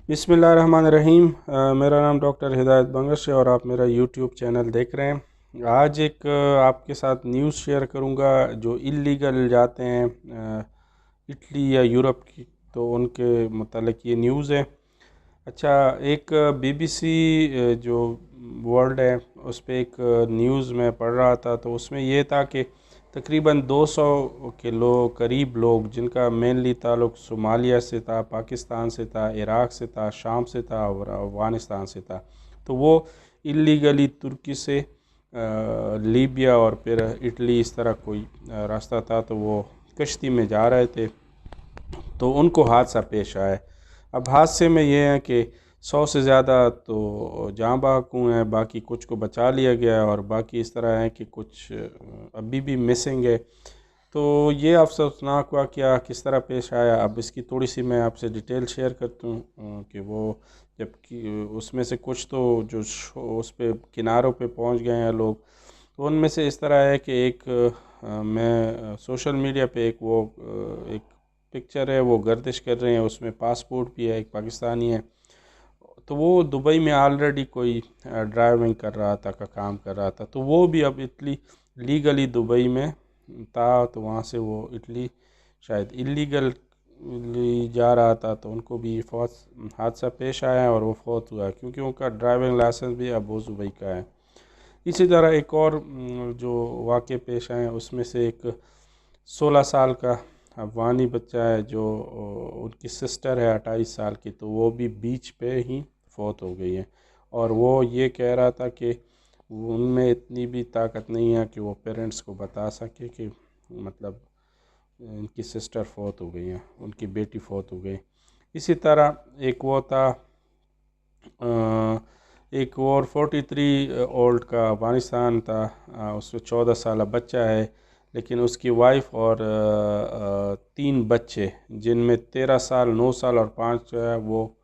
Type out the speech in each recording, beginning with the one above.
बिस्मिल्लाहिर्रहमानिर्रहीम। मेरा नाम डॉक्टर हिदायत बंगश है और आप मेरा यूट्यूब चैनल देख रहे हैं। आज एक आपके साथ न्यूज़ शेयर करूंगा जो इल्लीगल जाते हैं इटली या यूरोप की, तो उनके मुतालिक ये न्यूज़ है। अच्छा, एक बीबीसी जो वर्ल्ड है उस पर एक न्यूज़ मैं पढ़ रहा था, तो उसमें ये था कि तकरीबन 200 के करीब लोग जिनका मेनली ताल्लुक़ सोमालिया से था, पाकिस्तान से था, इराक़ से था, शाम से था और अफ़गानिस्तान से था, तो वो इल्लीगली तुर्की से लीबिया और फिर इटली इस तरह कोई रास्ता था, तो वो कश्ती में जा रहे थे तो उनको हादसा पेश आया। अब हादसे में ये है कि 100 से ज़्यादा तो जाँ बहक हुए हैं, बाकी कुछ को बचा लिया गया है और बाकी इस तरह है कि कुछ अभी भी मिसिंग है। तो ये अफसोसनाक वाक़या किस तरह पेश आया, अब इसकी थोड़ी सी मैं आपसे डिटेल शेयर करता हूँ कि वो जबकि उसमें से कुछ तो जो उस पे किनारों पे पहुँच गए हैं लोग, तो उनमें से इस तरह है कि एक मैं सोशल मीडिया पे एक पिक्चर है, वो गर्दिश कर रहे हैं, उसमें पासपोर्ट भी है, एक पाकिस्तानी है, तो वो दुबई में ऑलरेडी कोई ड्राइविंग कर रहा था का काम कर रहा था, तो वो भी अब इटली लीगली दुबई में था, तो वहाँ से वो इटली शायद इलीगल जा रहा था, तो उनको भी हादसा पेश आया है और वो फौत हुआ है क्योंकि उनका ड्राइविंग लाइसेंस भी अबू दुबई का है। इसी तरह एक और जो वाक़े पेश आए हैं उसमें से एक 16 साल का अफ़गानी बच्चा है जो उनकी सिस्टर है 28 साल की, तो वो भी बीच पे ही फौत हो गई है और वो ये कह रहा था कि उनमें इतनी भी ताकत नहीं है कि वो पेरेंट्स को बता सके कि मतलब उनकी सिस्टर फौत हो गई है, उनकी बेटी फौत हो गई। इसी तरह एक वो था एक और 43 ओल्ड का अफ़गानिस्तान था, उसमें 14 साल बच्चा है, लेकिन उसकी वाइफ और 3 बच्चे जिनमें 13 साल, 9 साल और 5 जो है वो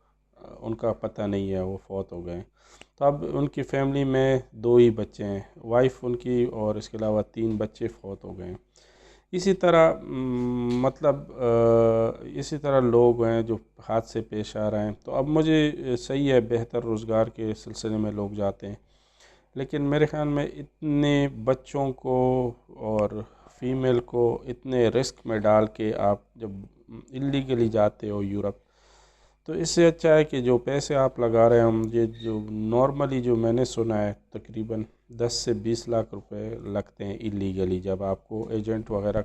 उनका पता नहीं है, वो फौत हो गए। तो अब उनकी फैमिली में 2 ही बच्चे हैं, वाइफ उनकी और इसके अलावा 3 बच्चे फौत हो गए। इसी तरह इसी तरह लोग हैं जो हादसे पेश आ रहे हैं। तो अब मुझे सही है, बेहतर रोज़गार के सिलसिले में लोग जाते हैं, लेकिन मेरे ख़्याल में इतने बच्चों को और फीमेल को इतने रिस्क में डाल के आप जब इल्लीगली जाते हो यूरोप, तो इससे अच्छा है कि जो पैसे आप लगा रहे हैं, ये जो नॉर्मली जो मैंने सुना है तकरीबन 10 से 20 लाख रुपए लगते हैं इलीगली, जब आपको एजेंट वगैरह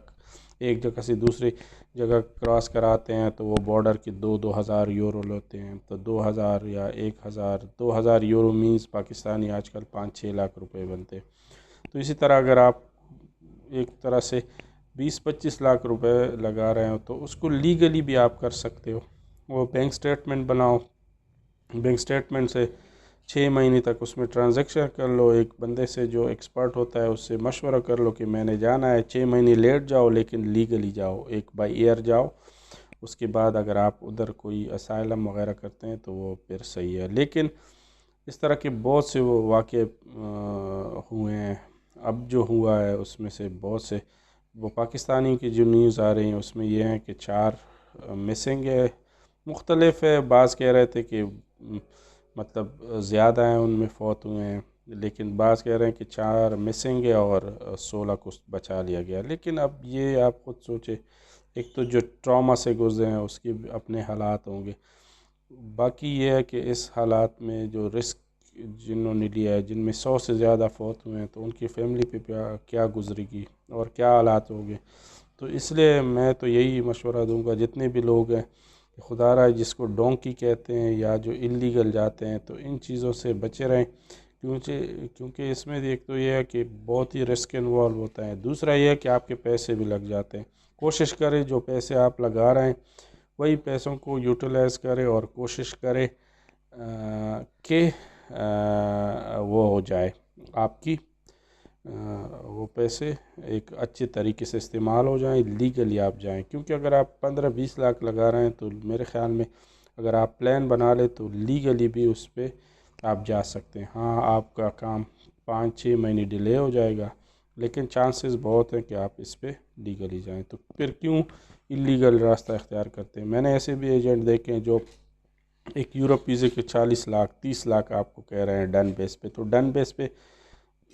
एक जगह से दूसरी जगह क्रॉस कराते हैं, तो वो बॉर्डर की 2-2 हज़ार यूरो लेते हैं, तो 2 हज़ार या 1 हज़ार 2 हज़ार यूरो मीन्स पाकिस्तानी आजकल 5-6 लाख रुपए बनते। तो इसी तरह अगर आप एक तरह से 20-25 लाख रुपए लगा रहे हो तो उसको लीगली भी आप कर सकते हो। वो बैंक स्टेटमेंट बनाओ, बैंक स्टेटमेंट से 6 महीने तक उसमें ट्रांजैक्शन कर लो, एक बंदे से जो एक्सपर्ट होता है उससे मशवरा कर लो कि मैंने जाना है, 6 महीने लेट जाओ लेकिन लीगली जाओ, एक बाई एयर जाओ। उसके बाद अगर आप उधर कोई असाइलम वगैरह करते हैं तो वो फिर सही है, लेकिन इस तरह के बहुत से वो वाक़े हुए हैं। अब जो हुआ है उसमें से बहुत से वो पाकिस्तानी की जो न्यूज़ आ रही हैं उसमें ये है कि 4 मिसिंग है, मुख्तलिफ है, बाज़ कह रहे थे कि मतलब ज़्यादा हैं उनमें फौत हुए हैं, लेकिन बाज़ कह रहे हैं कि 4 मिसिंग है और 16 को बचा लिया गया। लेकिन अब ये आप खुद सोचें, एक तो जो ट्रॉमा से गुजरे हैं उसके अपने हालात होंगे, बाकी ये है कि इस हालात में जो रिस्क जिन्होंने लिया है, जिनमें 100 से ज़्यादा फौत हुए हैं, तो उनकी फैमिली पे क्या गुजरेगी और क्या हालात होंगे। तो इसलिए मैं तो यही मशवरा दूंगा जितने भी लोग हैं, खुदा रहा जिसको डोंकी कहते हैं या जो इल्लीगल जाते हैं, तो इन चीज़ों से बचे रहें, क्योंकि इसमें एक तो ये है कि बहुत ही रिस्क इन्वॉल्व होता है, दूसरा ये है कि आपके पैसे भी लग जाते हैं। कोशिश करें जो पैसे आप लगा रहे हैं वही पैसों को यूटिलाइज़ करें और कोशिश करें कि वो हो जाए आपकी वो पैसे एक अच्छे तरीके से इस्तेमाल हो जाएं, लीगली आप जाएं, क्योंकि अगर आप 15-20 लाख लगा रहे हैं तो मेरे ख़्याल में अगर आप प्लान बना ले तो लीगली भी उस पर आप जा सकते हैं। हाँ, आपका काम 5-6 महीने डिले हो जाएगा, लेकिन चांसेस बहुत हैं कि आप इस पर लीगली जाएं। तो फिर क्यों इलीगल रास्ता इख्तियार करते हैं। मैंने ऐसे भी एजेंट देखे हैं जो ایک یورپ ویزے کے 40 لاکھ 30 لاکھ آپ کو کہہ رہے ہیں ڈن بیس پہ، تو ڈن بیس پہ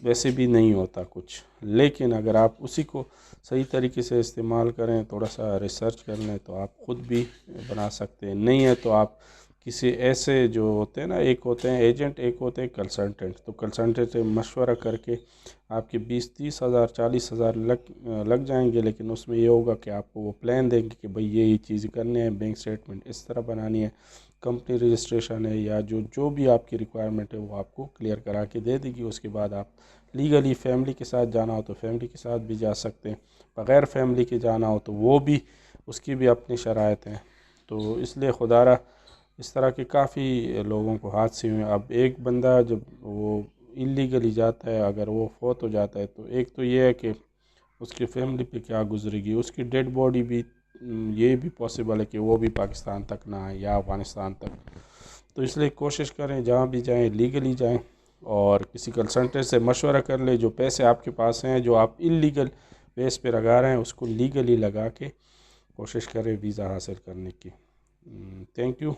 ویسے بھی نہیں ہوتا کچھ، لیکن اگر آپ اسی کو صحیح طریقے سے استعمال کریں، تھوڑا سا ریسرچ کر لیں، تو آپ خود بھی بنا سکتے ہیں۔ نہیں ہے تو آپ کسی ایسے جو ہوتے ہیں نا، ایک ہوتے ہیں ایجنٹ، ایک ہوتے ہیں کنسلٹنٹ، تو کنسلٹنٹ سے مشورہ کر کے آپ کے 20-30 ہزار 40 ہزار لگ جائیں گے، لیکن اس میں یہ ہوگا کہ آپ کو وہ پلان دیں گے کہ بھئی یہ چیزیں کرنے ہیں، بینک سٹیٹمنٹ اس طرح بنانی ہے، کمپنی رجسٹریشن ہے، یا جو بھی آپ کی ریکوائرمنٹ ہے وہ آپ کو کلیئر کرا کے دے دے گی۔ اس کے بعد آپ لیگلی فیملی کے ساتھ جانا ہو تو فیملی کے ساتھ بھی جا سکتے ہیں، بغیر فیملی کے جانا ہو تو وہ بھی، اس کی بھی اپنی شرائط ہیں۔ تو اس لیے خدا را اس طرح کے کافی لوگوں کو حادثے ہوئے۔ اب ایک بندہ جب وہ اللیگلی جاتا ہے، اگر وہ فوت ہو جاتا ہے، تو ایک تو یہ ہے کہ اس کی فیملی پہ کیا گزرے گی، اس کی ڈیڈ باڈی بھی، یہ بھی پاسبل ہے کہ وہ بھی پاکستان تک نہ آئے یا افغانستان تک۔ تو اس لیے کوشش کریں جہاں بھی جائیں لیگلی جائیں، اور کسی کنسلٹنٹ سے مشورہ کر لیں، جو پیسے آپ کے پاس ہیں جو آپ اللیگل بیس پہ لگا رہے ہیں اس کو لیگلی لگا کے کوشش کریں ویزا حاصل کرنے کی۔ Thank you.